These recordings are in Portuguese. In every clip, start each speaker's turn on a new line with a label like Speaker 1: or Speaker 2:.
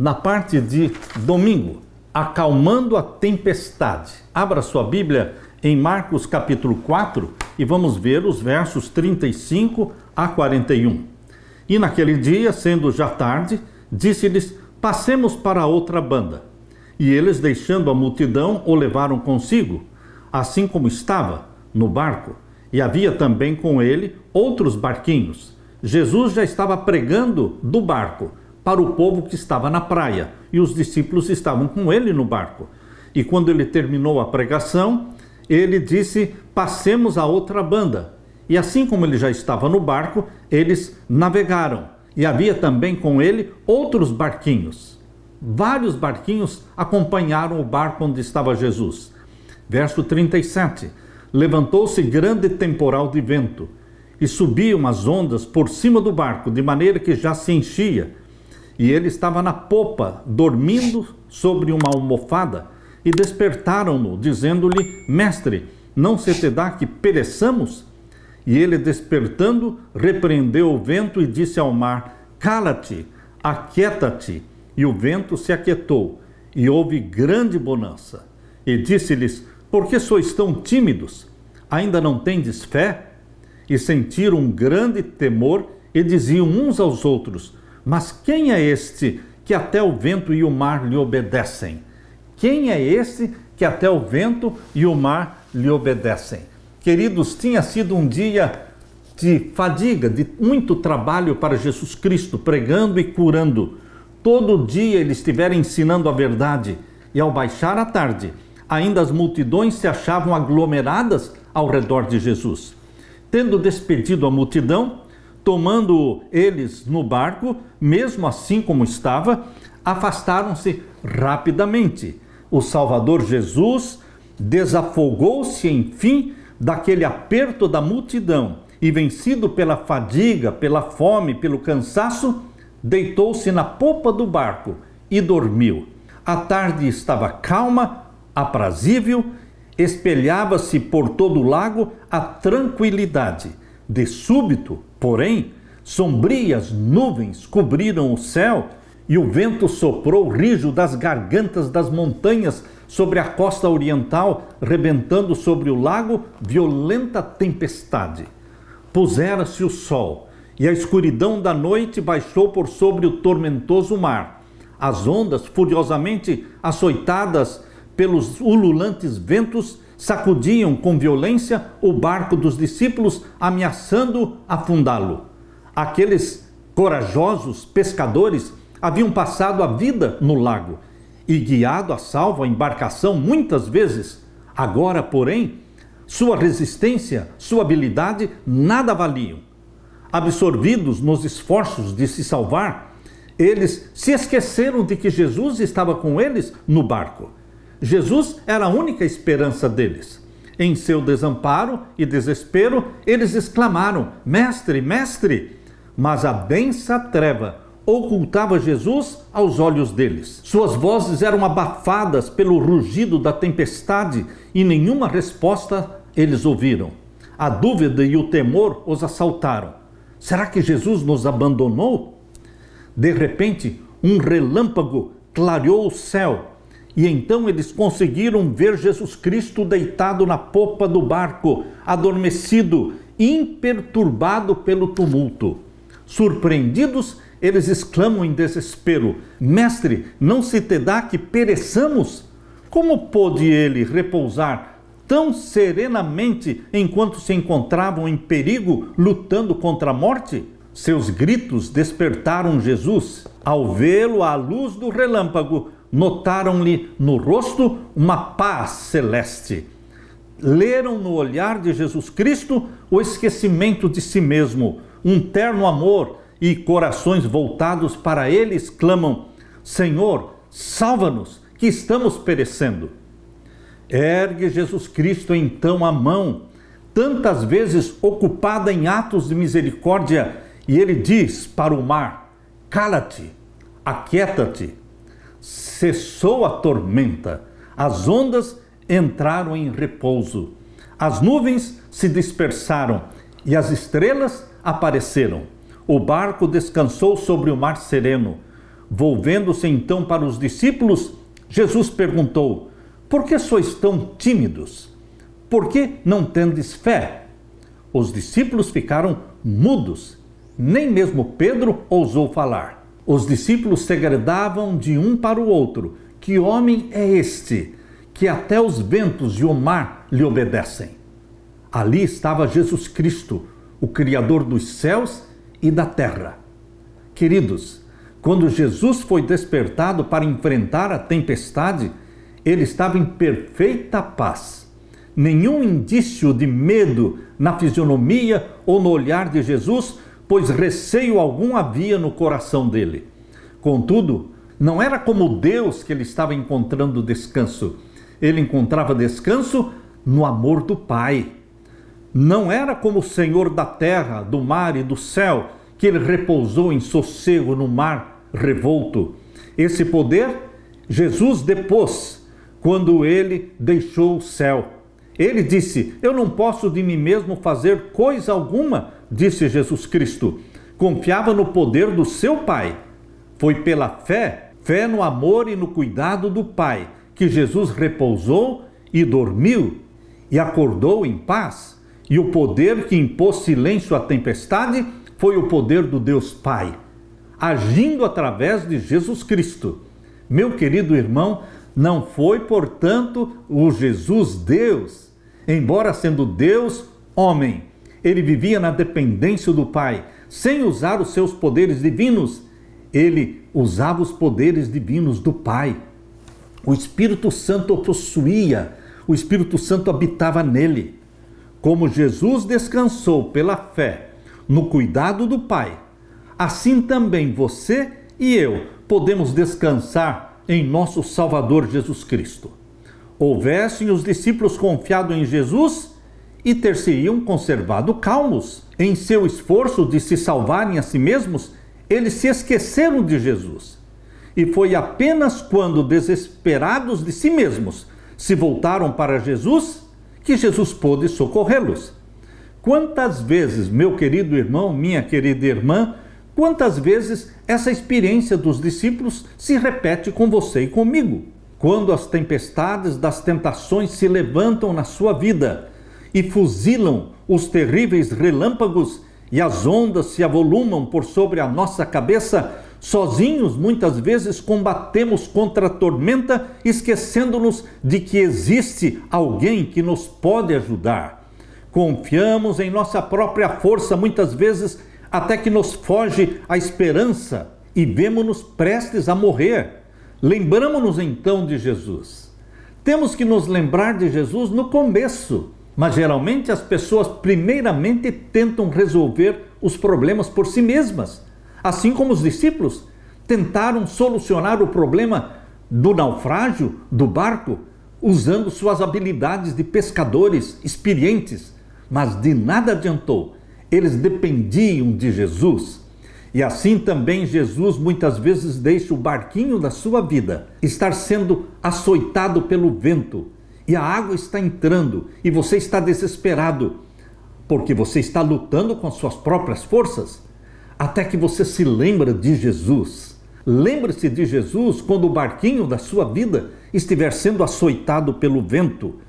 Speaker 1: na parte de domingo, acalmando a tempestade. Abra sua Bíblia em Marcos capítulo 4 e vamos ver os versos 35 a 41. E naquele dia, sendo já tarde, disse-lhes: passemos para a outra banda. E eles, deixando a multidão, o levaram consigo, assim como estava, no barco. E havia também com ele outros barquinhos. Jesus já estava pregando do barco para o povo que estava na praia, e os discípulos estavam com ele no barco. E quando ele terminou a pregação, ele disse: passemos a outra banda. E assim como ele já estava no barco, eles navegaram. E havia também com ele outros barquinhos. Vários barquinhos acompanharam o barco onde estava Jesus. Verso 37. Levantou-se grande temporal de vento, e subiam as ondas por cima do barco, de maneira que já se enchia. E ele estava na popa, dormindo sobre uma almofada, e despertaram-no, dizendo-lhe: Mestre, não se te dá que pereçamos? E ele, despertando, repreendeu o vento e disse ao mar: Cala-te, aquieta-te. E o vento se aquietou, e houve grande bonança. E disse-lhes: Por que sois tão tímidos? Ainda não tendes fé? E sentiram um grande temor, e diziam uns aos outros: Mas quem é este que até o vento e o mar lhe obedecem? Quem é este que até o vento e o mar lhe obedecem? Queridos, tinha sido um dia de fadiga, de muito trabalho para Jesus Cristo, pregando e curando. Todo dia ele estivera ensinando a verdade, e ao baixar a tarde, ainda as multidões se achavam aglomeradas ao redor de Jesus. Tendo despedido a multidão, tomando eles no barco, mesmo assim como estava, afastaram-se rapidamente. O Salvador Jesus desafogou-se, enfim, daquele aperto da multidão e, vencido pela fadiga, pela fome, pelo cansaço, deitou-se na popa do barco e dormiu. A tarde estava calma, aprazível, espelhava-se por todo o lago a tranquilidade. De súbito, porém, sombrias nuvens cobriram o céu e o vento soprou rijo das gargantas das montanhas sobre a costa oriental, rebentando sobre o lago violenta tempestade. Pusera-se o sol, e a escuridão da noite baixou por sobre o tormentoso mar. As ondas, furiosamente açoitadas pelos ululantes ventos, sacudiam com violência o barco dos discípulos, ameaçando afundá-lo. Aqueles corajosos pescadores haviam passado a vida no lago e guiado a salvo a embarcação muitas vezes. Agora, porém, sua resistência, sua habilidade nada valiam. Absorvidos nos esforços de se salvar, eles se esqueceram de que Jesus estava com eles no barco. Jesus era a única esperança deles. Em seu desamparo e desespero, eles exclamaram: Mestre, Mestre! Mas a densa treva ocultava Jesus aos olhos deles. Suas vozes eram abafadas pelo rugido da tempestade e nenhuma resposta eles ouviram. A dúvida e o temor os assaltaram. Será que Jesus nos abandonou? De repente, um relâmpago clareou o céu e então eles conseguiram ver Jesus Cristo deitado na popa do barco, adormecido, imperturbado pelo tumulto. Surpreendidos, eles exclamam em desespero: Mestre, não se te dá que pereçamos? Como pôde ele repousar tão serenamente enquanto se encontravam em perigo, lutando contra a morte? Seus gritos despertaram Jesus. Ao vê-lo à luz do relâmpago, notaram-lhe no rosto uma paz celeste. Leram no olhar de Jesus Cristo o esquecimento de si mesmo, um terno amor, e corações voltados para ele exclamam: Senhor, salva-nos, que estamos perecendo. Ergue Jesus Cristo então a mão, tantas vezes ocupada em atos de misericórdia, e ele diz para o mar: Cala-te, aquieta-te. Cessou a tormenta, as ondas entraram em repouso, as nuvens se dispersaram e as estrelas apareceram. O barco descansou sobre o mar sereno. Volvendo-se então para os discípulos, Jesus perguntou: por que sois tão tímidos? Por que não tendes fé? Os discípulos ficaram mudos, nem mesmo Pedro ousou falar. Os discípulos segredavam de um para o outro: que homem é este, que até os ventos e o mar lhe obedecem? Ali estava Jesus Cristo, o Criador dos céus e da terra. Queridos, quando Jesus foi despertado para enfrentar a tempestade, ele estava em perfeita paz. Nenhum indício de medo na fisionomia ou no olhar de Jesus, pois receio algum havia no coração dele. Contudo, não era como Deus que ele estava encontrando descanso. Ele encontrava descanso no amor do Pai. Não era como o Senhor da terra, do mar e do céu, que ele repousou em sossego no mar revolto. Esse poder Jesus depôs quando ele deixou o céu. Ele disse: eu não posso de mim mesmo fazer coisa alguma, disse Jesus Cristo. Confiava no poder do seu Pai. Foi pela fé no amor e no cuidado do Pai, que Jesus repousou e dormiu e acordou em paz. E o poder que impôs silêncio à tempestade foi o poder do Deus Pai, agindo através de Jesus Cristo. Meu querido irmão, não foi, portanto, o Jesus Deus. Embora sendo Deus, homem, ele vivia na dependência do Pai, sem usar os seus poderes divinos. Ele usava os poderes divinos do Pai. O Espírito Santo o possuía, o Espírito Santo habitava nele. Como Jesus descansou pela fé no cuidado do Pai, assim também você e eu podemos descansar em nosso Salvador Jesus Cristo. Houvessem os discípulos confiado em Jesus e ter-se-iam conservado calmos. Em seu esforço de se salvarem a si mesmos, eles se esqueceram de Jesus. E foi apenas quando, desesperados de si mesmos, se voltaram para Jesus, que Jesus pôde socorrê-los. Quantas vezes, meu querido irmão, minha querida irmã, quantas vezes essa experiência dos discípulos se repete com você e comigo? Quando as tempestades das tentações se levantam na sua vida e fuzilam os terríveis relâmpagos e as ondas se avolumam por sobre a nossa cabeça, sozinhos muitas vezes combatemos contra a tormenta, esquecendo-nos de que existe alguém que nos pode ajudar. Confiamos em nossa própria força muitas vezes até que nos foge a esperança e vemo-nos prestes a morrer. Lembramos-nos então de Jesus. Temos que nos lembrar de Jesus no começo, mas geralmente as pessoas primeiramente tentam resolver os problemas por si mesmas. Assim como os discípulos tentaram solucionar o problema do naufrágio do barco usando suas habilidades de pescadores experientes, mas de nada adiantou. Eles dependiam de Jesus. E assim também Jesus muitas vezes deixa o barquinho da sua vida estar sendo açoitado pelo vento, e a água está entrando e você está desesperado, porque você está lutando com as suas próprias forças, até que você se lembra de Jesus. Lembre-se de Jesus quando o barquinho da sua vida estiver sendo açoitado pelo vento.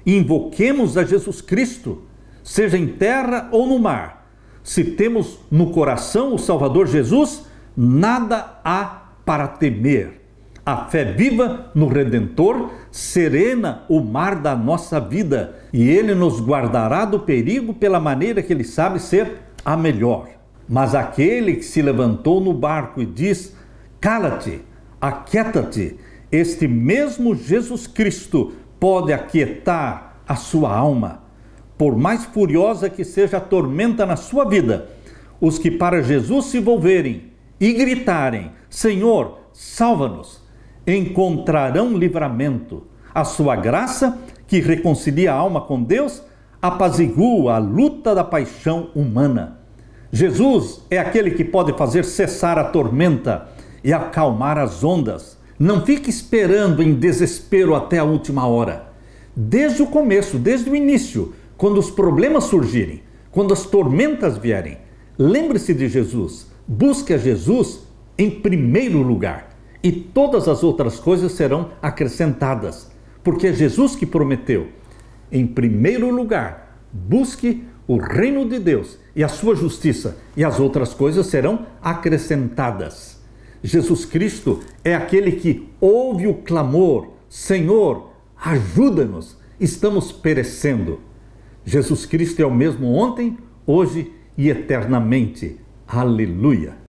Speaker 1: Invoquemos a Jesus Cristo, seja em terra ou no mar. Se temos no coração o Salvador Jesus, nada há para temer. A fé viva no Redentor serena o mar da nossa vida, e Ele nos guardará do perigo pela maneira que Ele sabe ser a melhor. Mas aquele que se levantou no barco e diz: cala-te, aquieta-te, este mesmo Jesus Cristo pode aquietar a sua alma. Por mais furiosa que seja a tormenta na sua vida, os que para Jesus se volverem e gritarem: Senhor, salva-nos, encontrarão livramento. A sua graça, que reconcilia a alma com Deus, apazigua a luta da paixão humana. Jesus é aquele que pode fazer cessar a tormenta e acalmar as ondas. Não fique esperando em desespero até a última hora. Desde o começo, desde o início, quando os problemas surgirem, quando as tormentas vierem, lembre-se de Jesus, busque a Jesus, em primeiro lugar, e todas as outras coisas serão acrescentadas, porque é Jesus que prometeu. Em primeiro lugar, busque o reino de Deus e a sua justiça, e as outras coisas serão acrescentadas. Jesus Cristo é aquele que ouve o clamor: Senhor, ajuda-nos, estamos perecendo. Jesus Cristo é o mesmo ontem, hoje e eternamente. Aleluia!